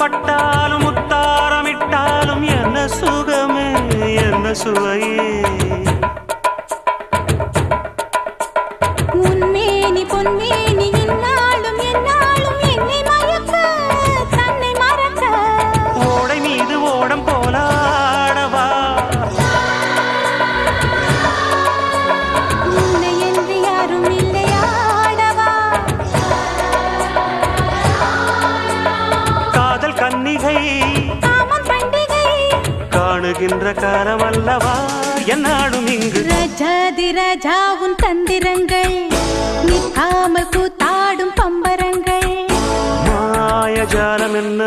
பட்டாலும் முத்தாரமிட்டாலும் என்ன சுகமே என்ன சுவையே உன்மேனி பொன்மேனி என்னாலும் என்னாலும் என்னை மயக்க தன்னை மறக்க ஓடை மீது ஓடம் போலாடவா உன்னை என்று யாரும் இல்லையாடவா காதல் கன்னிகை காமம் பண்டிகை காணுகின்ற காலம் அல்லவா என்னாடும் இங்கு ரஜாதி ராஜாவும் தந்திரங்கள் நிற்காமல் கூத்தாடும் பம்பரங்கள் மாயஜாலம் என்ன